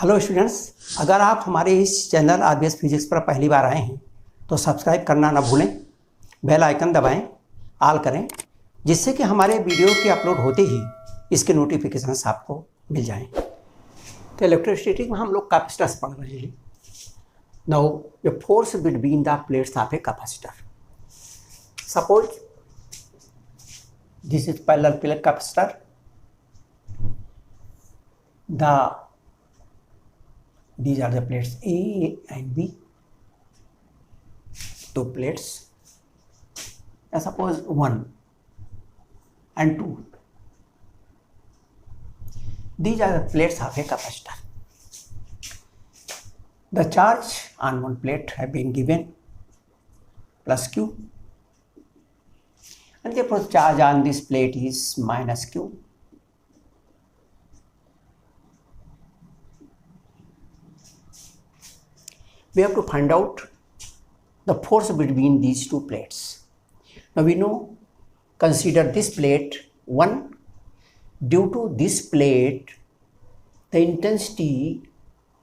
Hello students, अगर आप हमारे इस चैनल आरबीएस फिजिक्स पर पहली बार आए हैं तो सब्सक्राइब करना ना भूलें, बेल आइकन दबाएं, ऑल करें, जिससे कि हमारे वीडियो के अपलोड होते ही इसके नोटिफिकेशंस आपको मिल जाएं। तो इलेक्ट्रोस्टैटिक में हम लोग कैपेसिटर्स पढ़ रहे हैं। Now the force between the plates of a capacitor. Suppose this is parallel plate capacitor. These are the plates A and B, two plates, and suppose 1 and 2. These are the plates of a capacitor. The charge on one plate have been given plus Q, and therefore charge on this plate is minus Q. We have to find out the force between these two plates. Now we know, consider this plate 1. Due to this plate, the intensity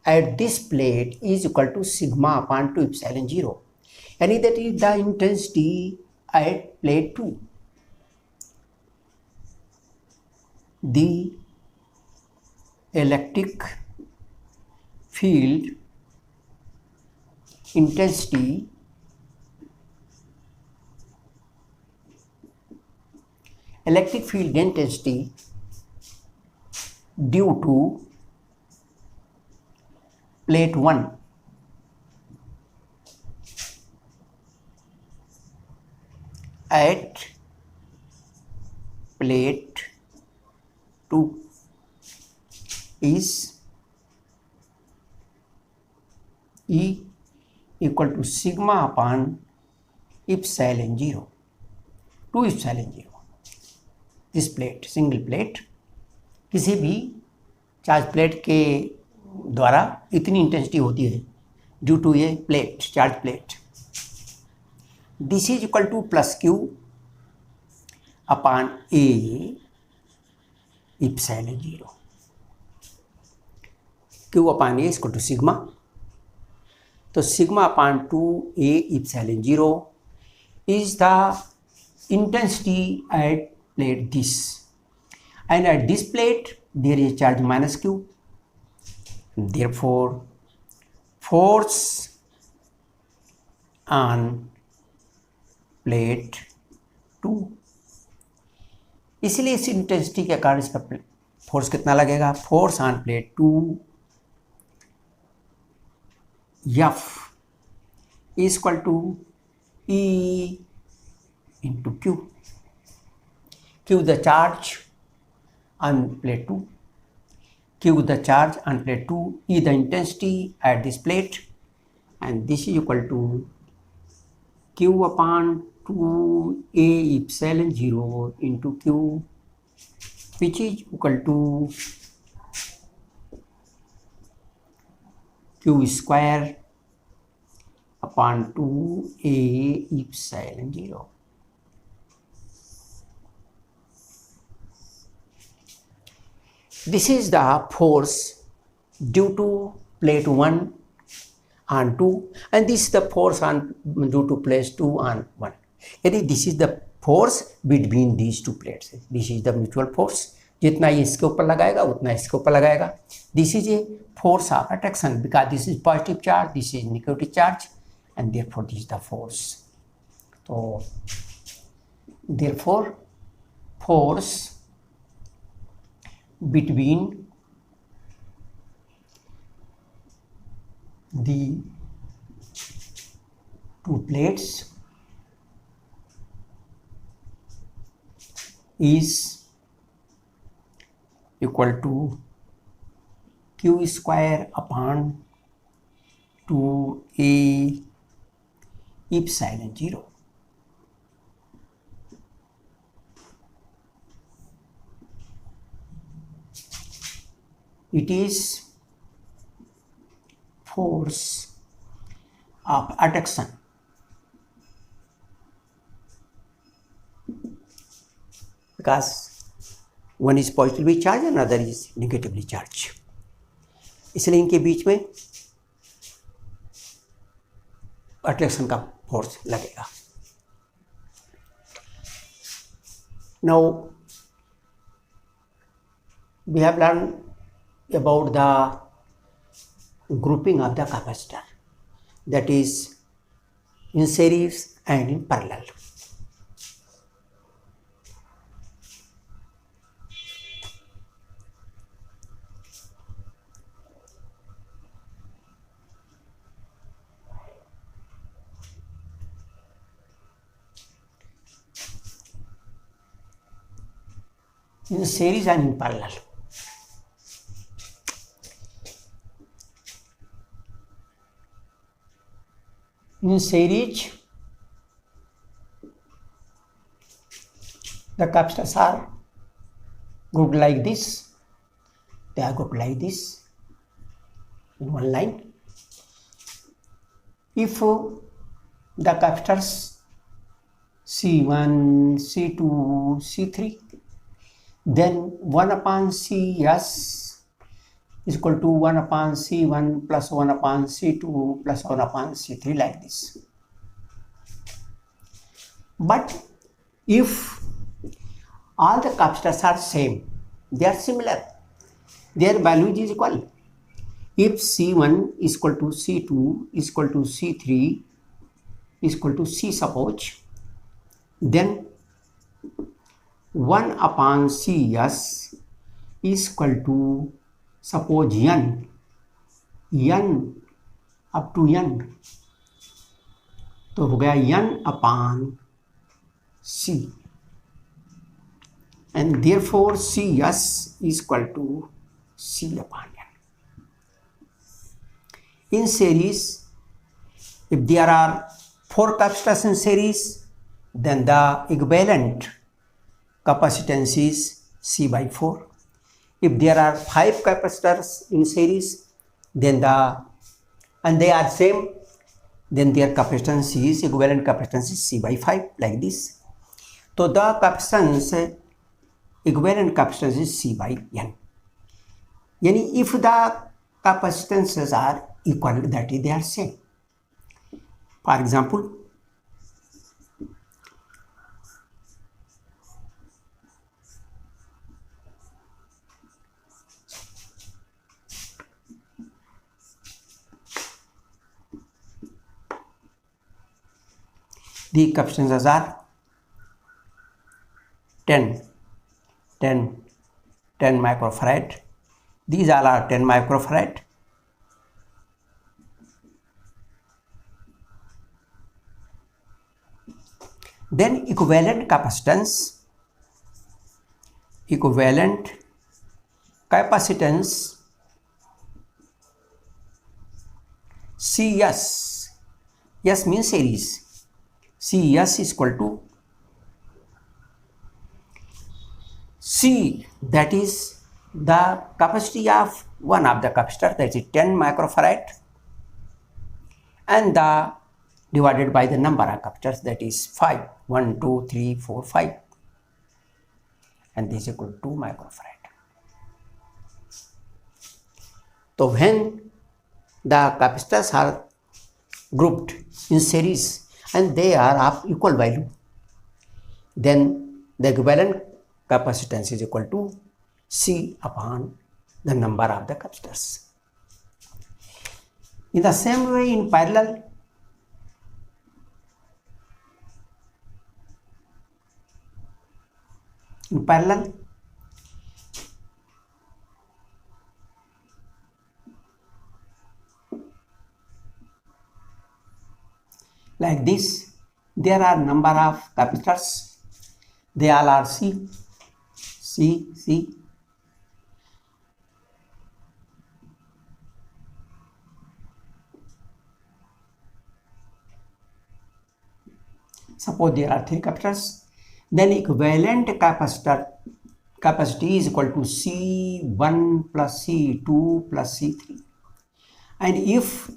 at this plate is equal to sigma upon 2 epsilon 0. And that is the intensity at plate 2. The electric field intensity due to plate 1 at plate 2 is E equal to sigma upon epsilon 0, 2 epsilon 0. This plate, single plate, किसी भी charge plate के द्वारा इतनी intensity होती है due to ये plate, charge plate. This is equal to plus q upon A epsilon 0. Q upon A equal to sigma. तो sigma upon 2a epsilon 0 is the intensity at plate this, and at this plate there is charge minus q. Therefore force on plate 2, इसलिए इस intensity के कारण इस पर force कितना लगेगा? Force on plate 2 F is equal to E into Q. Q the charge on plate 2. Q the charge on plate 2. E the intensity at this plate, and this is equal to Q upon 2a epsilon 0 into Q, which is equal to Q square upon 2a epsilon 0. This is the force due to plate 1 on 2, and this is the force on due to plate 2 on 1. यदि this is the force between these two plates, this is the mutual force. जितना ये इसके ऊपर लगाएगा उतना इसके ऊपर लगाएगा. This is a force of attraction because this is positive charge, this is negative charge, and therefore this is the force. तो therefore force between the two plates is equal to Q square upon 2a epsilon 0. It is force of attraction because one is positively charged and another is negatively charged. इसलिए इनके बीच में attraction का force लगेगा। Now we have learn about the grouping of the capacitor, that is in series and in parallel. In series and in parallel. In series, the capacitors are grouped like this. They are grouped like this in one line. If the capacitors C1, C2, C3, then 1 upon Cs is equal to 1 upon C1 plus 1 upon C2 plus 1 upon C3, like this. But if all the capacitors are same, they are similar, their value is equal. If C1 is equal to C2 is equal to C3 is equal to C, suppose, then 1 upon Cs is equal to, suppose, n up to n, तो हो गया n upon C, and therefore Cs is equal to C upon n. In series, if there are 4 capacitors in series, then the equivalent capacitance is C by 4. If there are 5 capacitors in series, then and they are same, then their capacitance is, equivalent capacitance is C by 5, like this. So the capacitance, equivalent capacitance is C by n. Yani if the capacitances are equal, that is, they are same. For example, the capacitances are 10 microfarad. These all are 10 microfarad. Then equivalent capacitance Cs, S means series, Cs is equal to C, that is the capacity of one of the capacitor, that is 10 microfarad, and the divided by the number of capacitors, that is 5, 1, 2, 3, 4, 5, and this is equal to 2 microfarad. So when the capacitors are grouped in series and they are of equal value, then the equivalent capacitance is equal to C upon the number of the capacitors. In the same way, in parallel, like this, there are number of capacitors, they all are C. Suppose there are 3 capacitors, then equivalent capacity is equal to C1 plus C2 plus C3, and if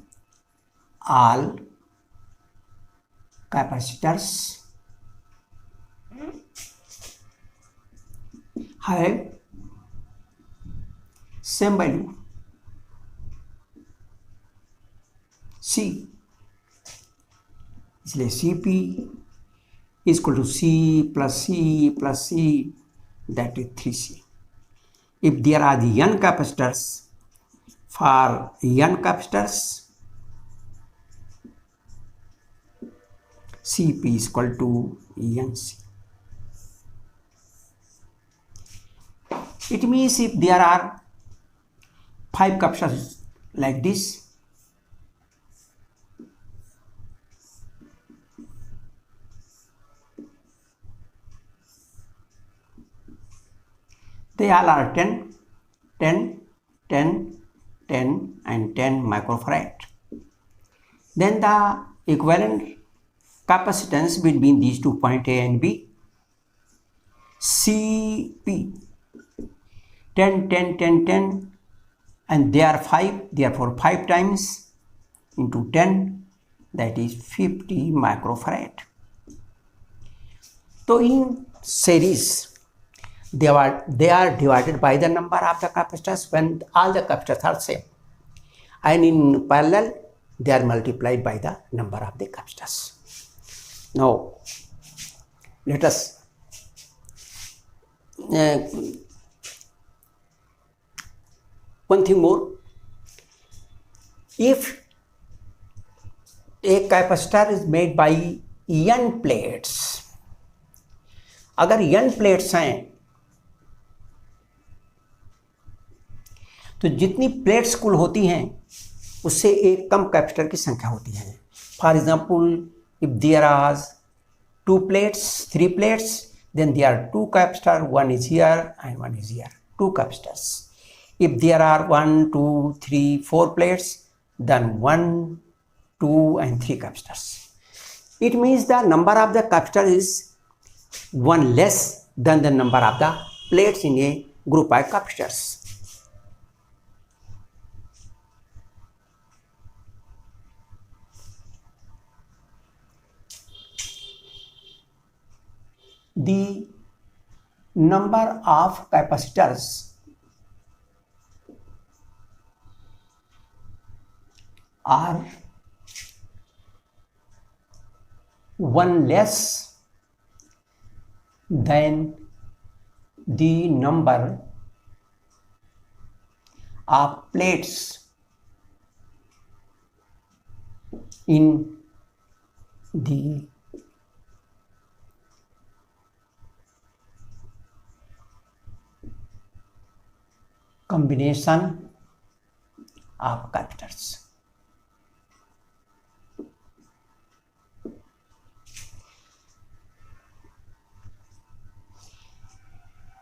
all capacitors have same value, C, इसलिए Cp is equal to C plus C plus C, that is 3C. If there are the n capacitors, for n capacitors, Cp is equal to Nc. It means if there are 5 capacitors like this, they all are 10, 10, 10, 10 and 10 microfarad. Then the equivalent capacitance between these 2 points A and B, Cp, 10, 10, 10, 10, and they are 5, therefore 5 times into 10, that is 50 microfarad. So in series, they are divided by the number of the capacitors when all the capacitors are same, and in parallel they are multiplied by the number of the capacitors. Now let us one thing more. If a capacitor is made by n plates, अगर n plates हैं तो जितनी plates कुल होती हैं उससे एक कम capacitor की संख्या होती है. For example, if there are 2 plates, 3 plates, then there are 2 capacitors, one is here and one is here, 2 capacitors. If there are 1, 2, 3, 4 plates, then 1, 2 and 3 capacitors. It means the number of the capacitor is 1 less than the number of the plates in a group of capacitors. The number of capacitors are 1 less than the number of plates in the combination of capacitors.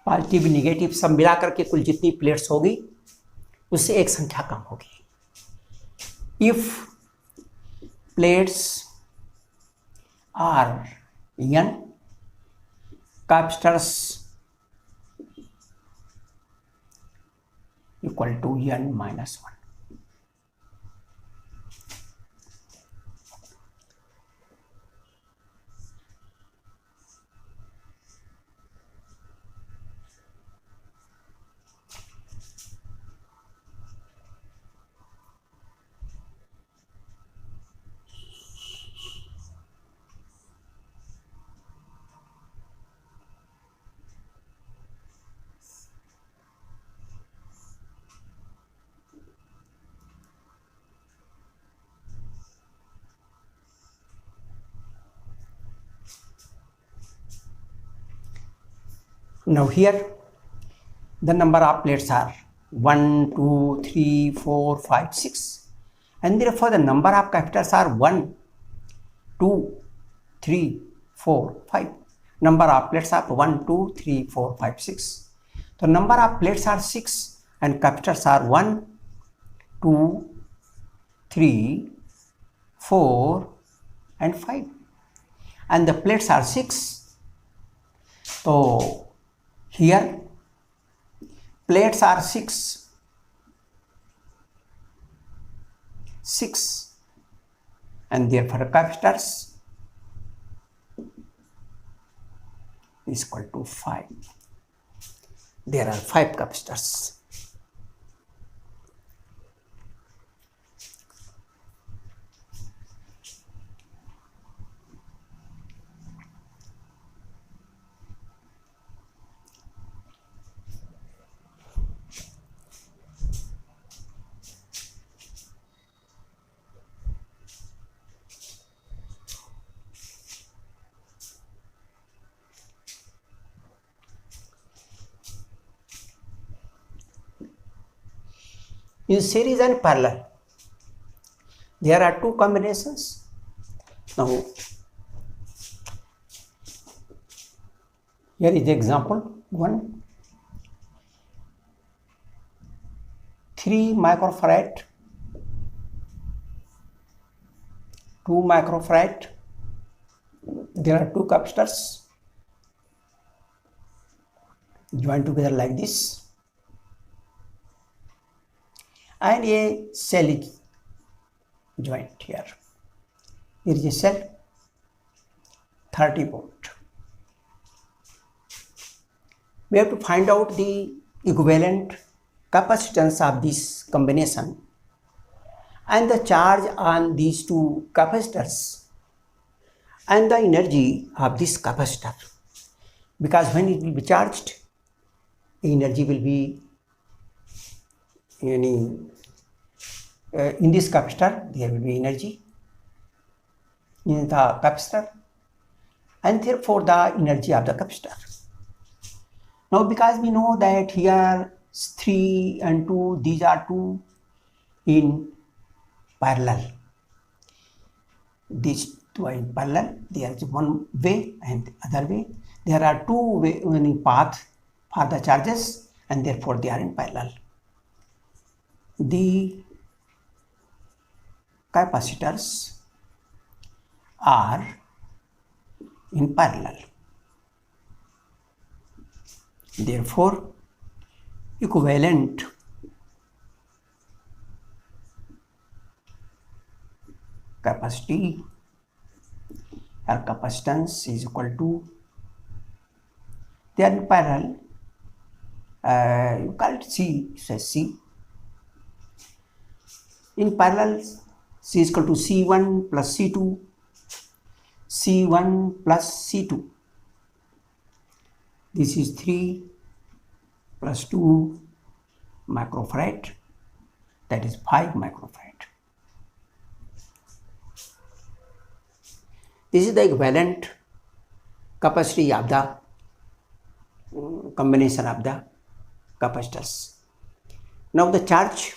Positive negative सब मिलाकर के कुल जितनी plates होगी उससे एक संख्या कम होगी. If plates are n, capacitors equal to n minus 1. Now here the number of plates are 1, 2, 3, 4, 5, 6, and therefore the number of capacitors are 1, 2, 3, 4, 5. Number of plates are 1, 2, 3, 4, 5, 6. The number of plates are 6 and capacitors are 1, 2, 3, 4 and 5, and the plates are 6. So here plates are 6, and therefore capacitors is equal to 5. There are 5 capacitors. in series and parallel. There are two combinations. Now here is the example 1. 3 microfarad, 2 microfarad. There are two capacitors joined together like this, and a cell is joined here. Here is a cell, 30 volt. We have to find out the equivalent capacitance of this combination and the charge on these two capacitors and the energy of this capacitor, because when it will be charged, the energy will be in this capacitor. There will be energy in the capacitor, and therefore the energy of the capacitor. Now because we know that here 3 and 2, these are two in parallel. These two are in parallel. There is one way and other way. There are two way path for the charges, and therefore they are in parallel. The capacitors are in parallel. Therefore, equivalent capacity or capacitance is equal to, they are in parallel. You call it C, says C. In parallel, C is equal to C1 plus C2, C1 plus C2. This is 3 plus 2 microfarad, that is 5 microfarad. This is the equivalent capacity of the combination of the capacitors. Now the charge,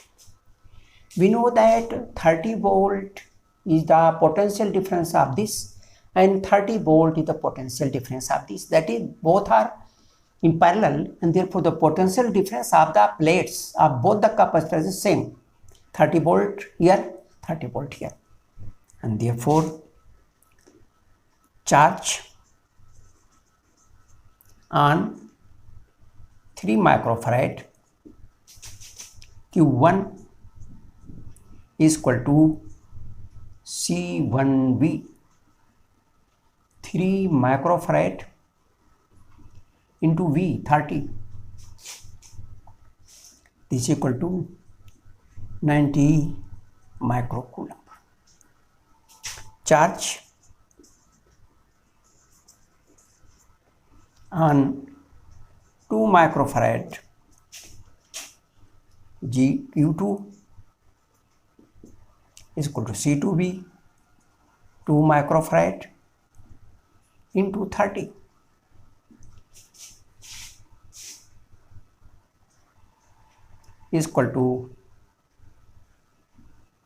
we know that 30 volt is the potential difference of this, and 30 volt is the potential difference of this. That is, both are in parallel, and therefore the potential difference of the plates of both the capacitors is same. 30 volt here, 30 volt here, and therefore charge on 3 microfarad Q1 is equal to C1V, 3 microfarad into V, 30. This is equal to 90 microcoulomb. Charge on 2 microfarad Q2 is equal to C2V, 2 microfarad into 30. Is equal to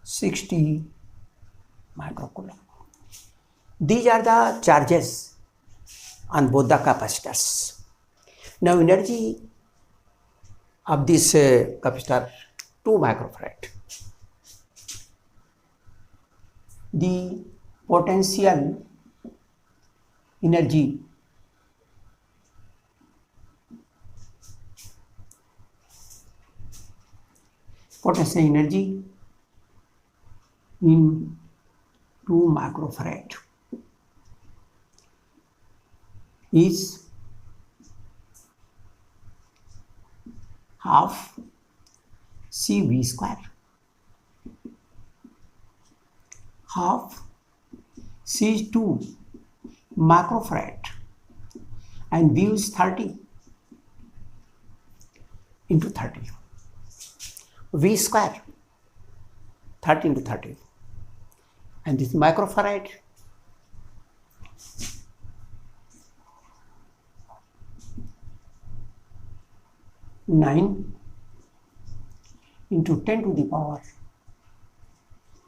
60 microcoulomb. These are the charges on both the capacitors. Now energy of this capacitor 2 microfarad. The potential energy in 2 microfarad is half CV square. Half C is 2 microfarad and V is 30 into 30. V square, 30 into 30. And this microfarad, into 10 to the power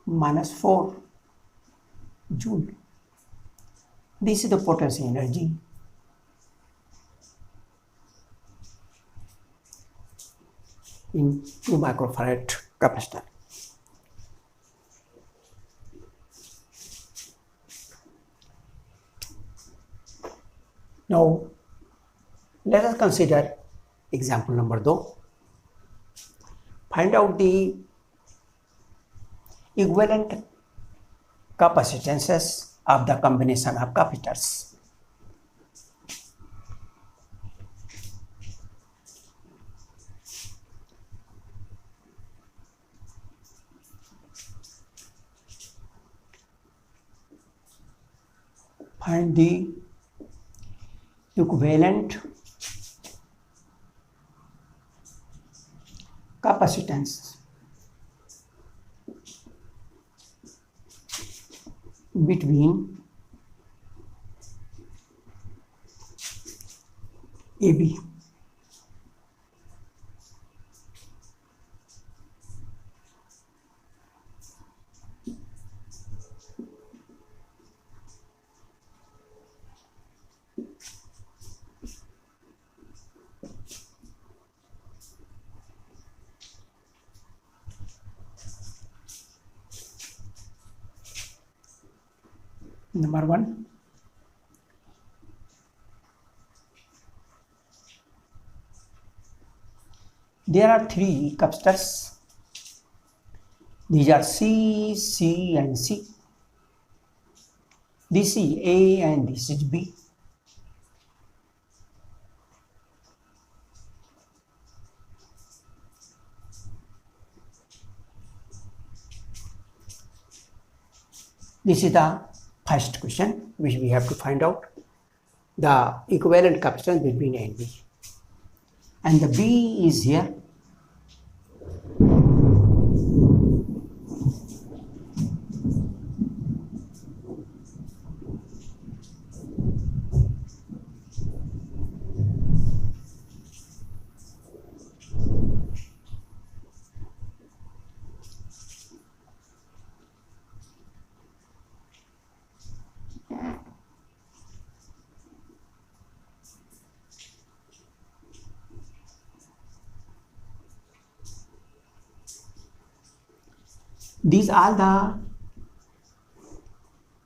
minus 4 joule. This is the potential energy in 2 microfarad capacitor. Now, let us consider example number 2. Find out the equivalent capacitances of the combination of capacitors. Find the equivalent capacitance between AB Number 1, there are 3 capacitors. These are C, C and C. This is A and this is B. This is the first question which we have to find out the equivalent capacitance between A and B. And the B is here. These are the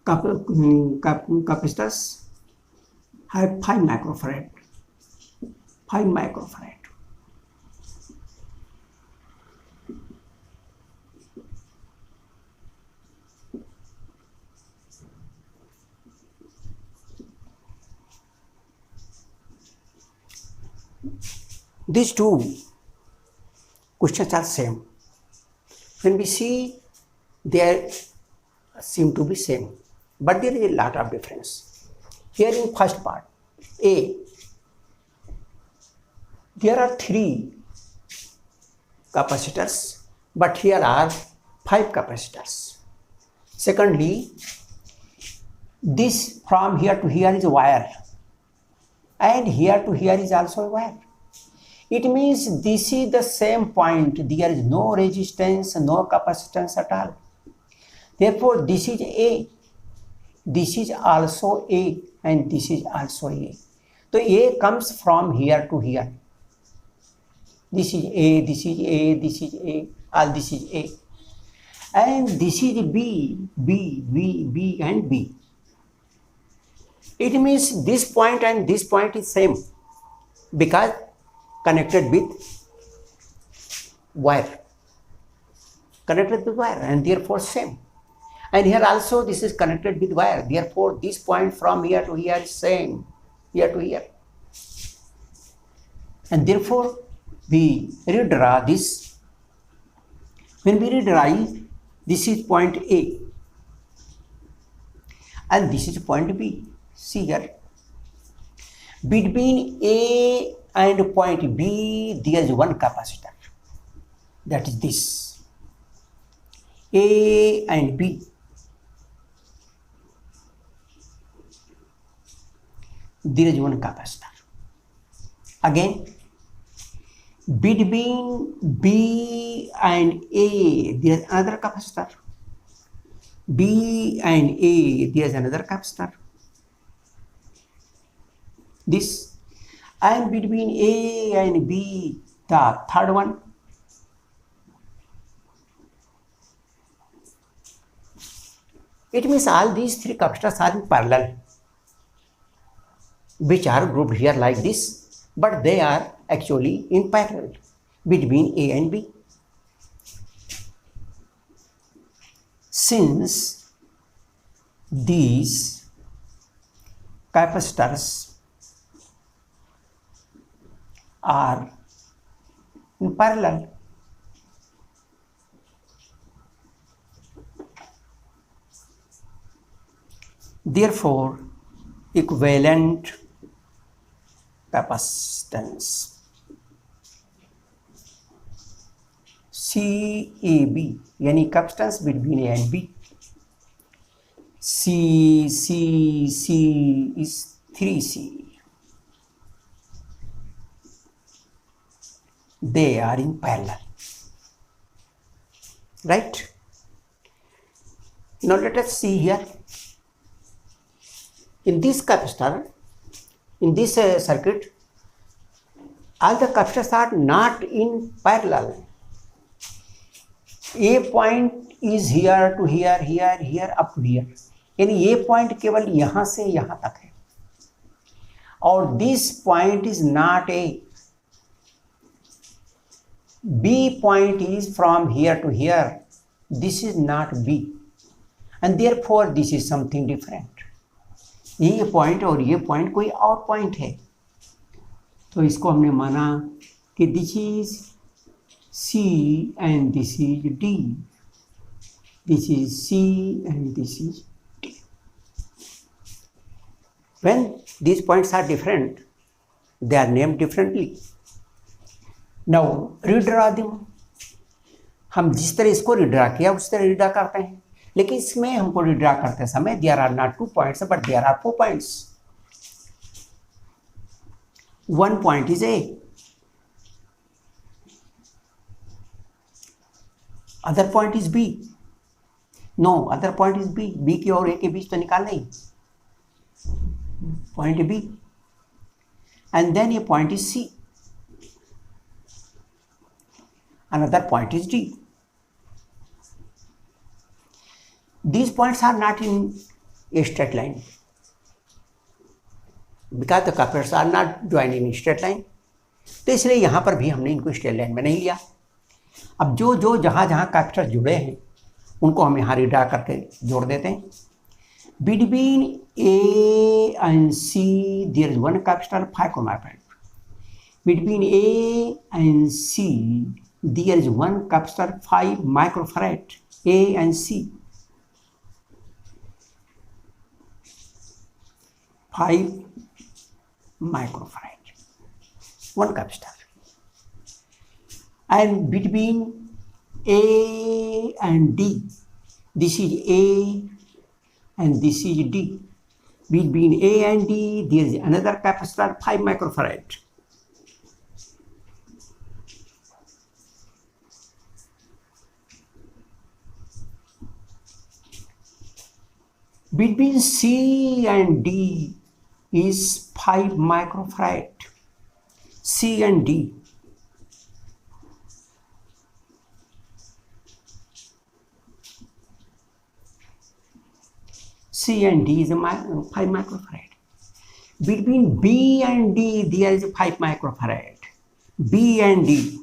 capacitors have 5 microfarad. 5 microfarad. These two questions are same. When we see, they seem to be same, but there is a lot of difference. Here in first part, A, there are 3 capacitors, but here are 5 capacitors. Secondly, this from here to here is a wire, and here to here is also a wire. It means this is the same point. There is no resistance, no capacitance at all. Therefore, this is A. This is also A, and this is also A. So A comes from here to here. This is A, this is A, this is A, all this is A. And this is B, B, B, B, and B. It means this point and this point is same because connected with wire. Connected with wire and therefore same. And here also this is connected with wire. Therefore this point from here to here is same. Here to here. And therefore we redraw this. When we redraw, this is point A. And this is point B. See here. Between A and point B, there is one capacitor. That is this. A and B. There is one capacitor. Again, Between B and A, there is another capacitor. B and A, there is another capacitor. This, and between A and B, the third one. It means all these three capacitors are in parallel, which are grouped here like this, but they are actually in parallel between A and B. Since these capacitors are in parallel, therefore equivalent capacitance CAB, यानी capacitance between A and B, C is 3C. They are in parallel, right? Now let us see here. In this capacitor, in this circuit, all the capacitors are not in parallel. A point is here to here, here, here, up to here. यानी ये point केवल यहां से यहां तक है, और this point is not a. B point is from here to here. This is not B, and therefore this is something different. ये पॉइंट और ये पॉइंट कोई और पॉइंट है, तो इसको हमने माना कि this is C and this is D. This is C and this is D. When these points are different, they are named differently. Now redraw them. हम जिस तरह इसको रिड्रा किया उस तरह रिड्रा करते हैं, लेकिन इसमें हमको रिड्रा करते समय there are not 2 points but there are 4 points. One point is A, other point is B. No, other point is B. B की और A के बीच तो निकालना ही, point B, and then ये point is C, another point is D. These points are not in a straight line because the capacitors are not joined in straight line. तो इसलिए यहाँ पर भी हमने इनको स्ट्रेट लाइन में नहीं लिया. अब जो जहाँ जहाँ कैपेसिटर जुड़े हैं उनको हम यहाँ रिड्रा करके जोड़ देते हैं. Between A and C there is one capacitor 5 microfarad. Between A and C there is one capacitor 5 microfarad. A and C, 5 microfarad, one capacitor. And between A and D, this is A and this is D. Between A and D, there is another capacitor 5 microfarad. Between C and D is 5 microfarad. C and D. C and D is 5 microfarad. Between B and D there is 5 microfarad. B and D.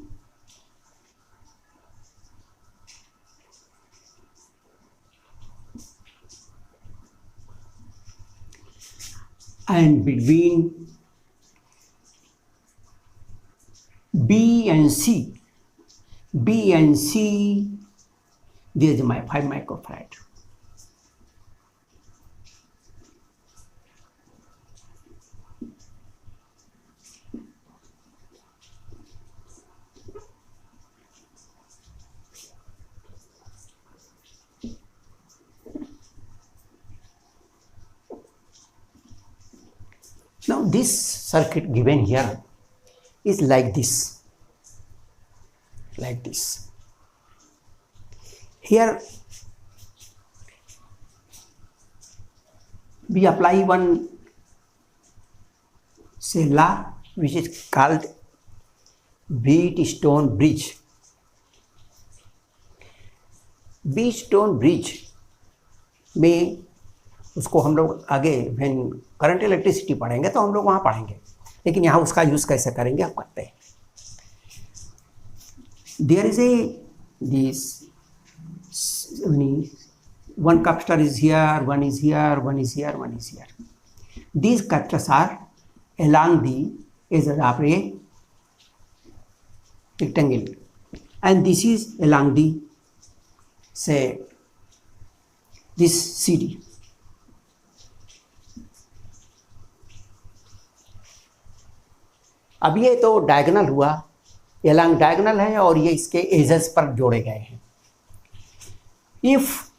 And between B and C, there is my 5 microfarad. Now this circuit given here is like this. like this. Here we apply one say law which is called Wheatstone bridge. Wheatstone bridge में उसको हम लोग आगे when current electricity पढ़ेंगे तो हम लोग वहाँ पढ़ेंगे, लेकिन यहाँ उसका यूज़ कैसे करेंगे आप करते हैं. There is a this one capacitor is here, one is here, one is here, one is here. These capacitors are along the edges of a rectangle, and this is along the say this CD. अब ये तो diagonal हुआ, along diagonal है और ये इसके edges पर जोड़े गए हैं. If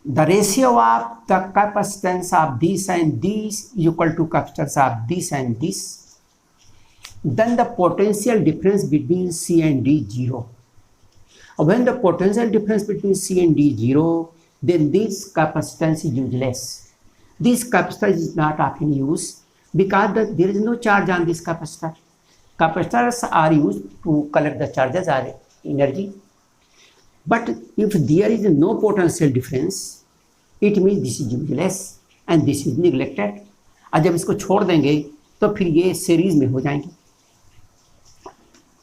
the ratio of the capacitance of this and this equal to capacitance of this and this, then the potential difference between C and D is 0. When the potential difference between C and D is 0, then this capacitance is useless. This capacitor is not of any use because there is no charge on this capacitor. Capacitors are used to collect the charges or energy. But if there is no potential difference, it means this is useless and this is neglected. और जब इसको छोड़ देंगे तो फिर ये series में हो जाएंगे.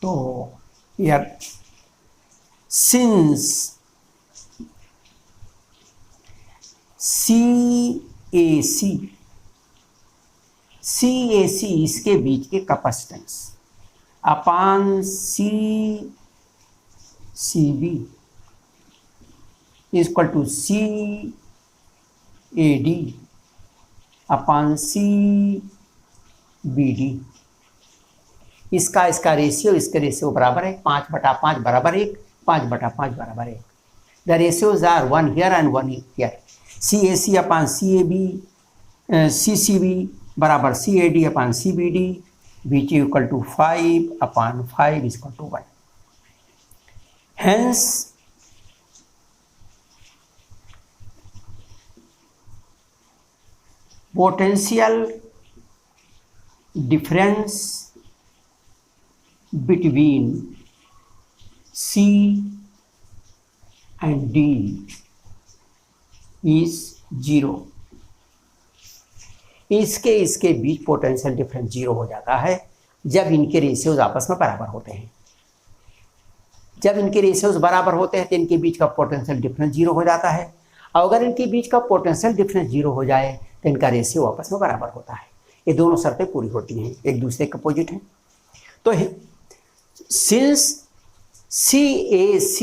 तो यार since CAC इसके बीच के capacitance upon CB equal to CAD upon CBD, इसका रेशियो इसके रेशियो बराबर है 5/5 बराबर 1, 5/5 बराबर 1. The ratios are 1 here and 1 here. CAC upon CCB बराबर CAD upon CBD, which is equal to 5/5 is equal to 1. Hence, potential difference between C and D is 0. इसके बीच potential difference 0 हो जाता है जब इनके रेशियोज आपस में बराबर होते हैं. जब इनके रेशियोज बराबर होते हैं तो इनके बीच का पोटेंशियल डिफरेंस 0 हो जाता है. और अगर इनके बीच का पोटेंशियल डिफरेंस 0 हो जाए तो इनका रेशियो आपस में बराबर होता है. ये दोनों शर्तें पूरी होती हैं, एक दूसरे के अपोजिट हैं. तो since CAC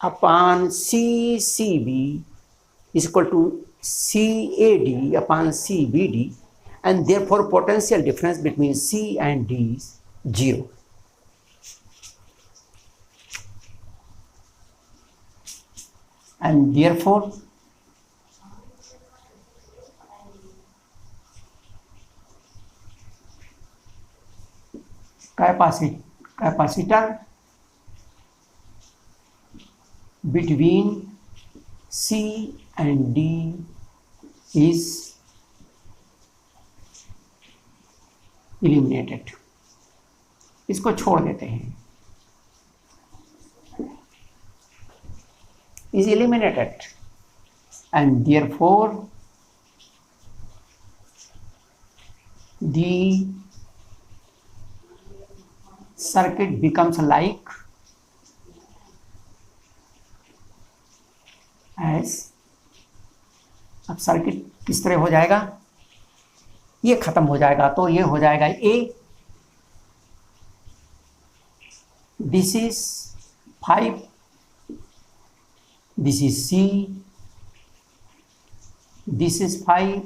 upon CCB is equal to CAD upon CBD, and therefore potential difference between C and D is 0. And therefore capacitor between C and D is eliminated. इसको छोड़ देते हैं. is eliminated, and therefore the circuit becomes like as. अब circuit किस तरह हो जाएगा, ये खत्म हो जाएगा तो ये हो जाएगा A, this is 5, this is C, this is 5,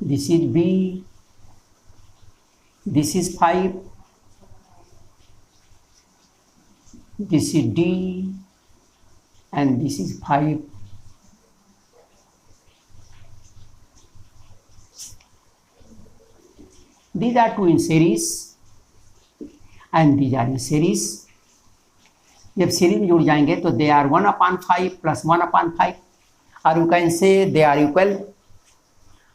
this is B, this is 5, this is D, and this is 5. These are two in series, and these are in series. जब सीरीज में जुड़ जाएंगे तो दे आर 1/5 प्लस 1/5 और you can say they are equal.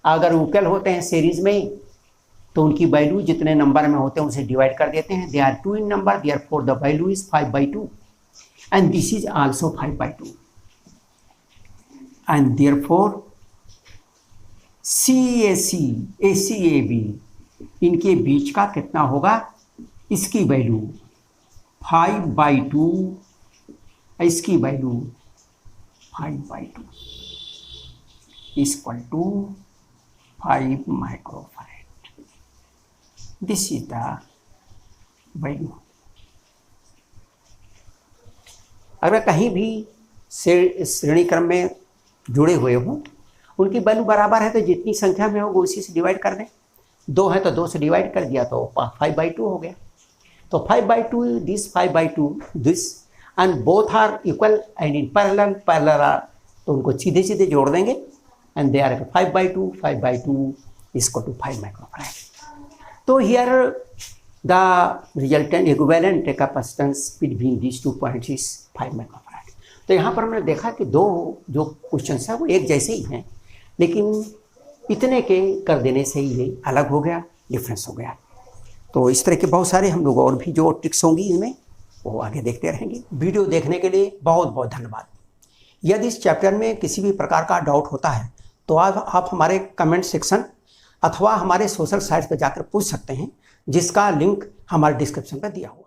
अगर equal होते हैं series में तो उनकी वैल्यू जितने नंबर में होते हैं उसे डिवाइड कर देते हैं। They are 2 in number, therefore the value is 5/2 and this is also 5/2 and therefore CAC ACAB इनके बीच का कितना होगा, इसकी वैल्यू 5/2, इसकी value 5/2 equal to 5 microfarad. This is the value. अगर कहीं भी श्रेणी क्रम में जुड़े हुए हों, उनकी वैल्यू बराबर है तो जितनी संख्या में होगा उसी से डिवाइड कर दें। 2 है तो 2 से डिवाइड कर दिया तो 5/2 हो गया। तो 5/2 this 5/2 this and both are equal and in parallel तो उनको सीधे सीधे जोड़ देंगे and they are 5/2 equal to 5 microfarad. तो here the resultant equivalent capacitance between these 2 points is 5 microfarad. तो यहाँ पर हमने देखा कि दो जो क्वेश्चन है वो एक जैसे ही हैं, लेकिन इतने के कर देने से ही ये अलग हो गया, डिफरेंस हो गया। तो इस तरह के बहुत सारे हम लोग और भी जो ट्रिक्स होंगी इनमें वो आगे देखते रहेंगे। वीडियो देखने के लिए बहुत बहुत धन्यवाद। यदि इस चैप्टर में किसी भी प्रकार का डाउट होता है तो आप हमारे कमेंट सेक्शन अथवा हमारे सोशल साइट्स पर जाकर पूछ सकते हैं, जिसका लिंक हमारे डिस्क्रिप्शन पर दिया हुआ है।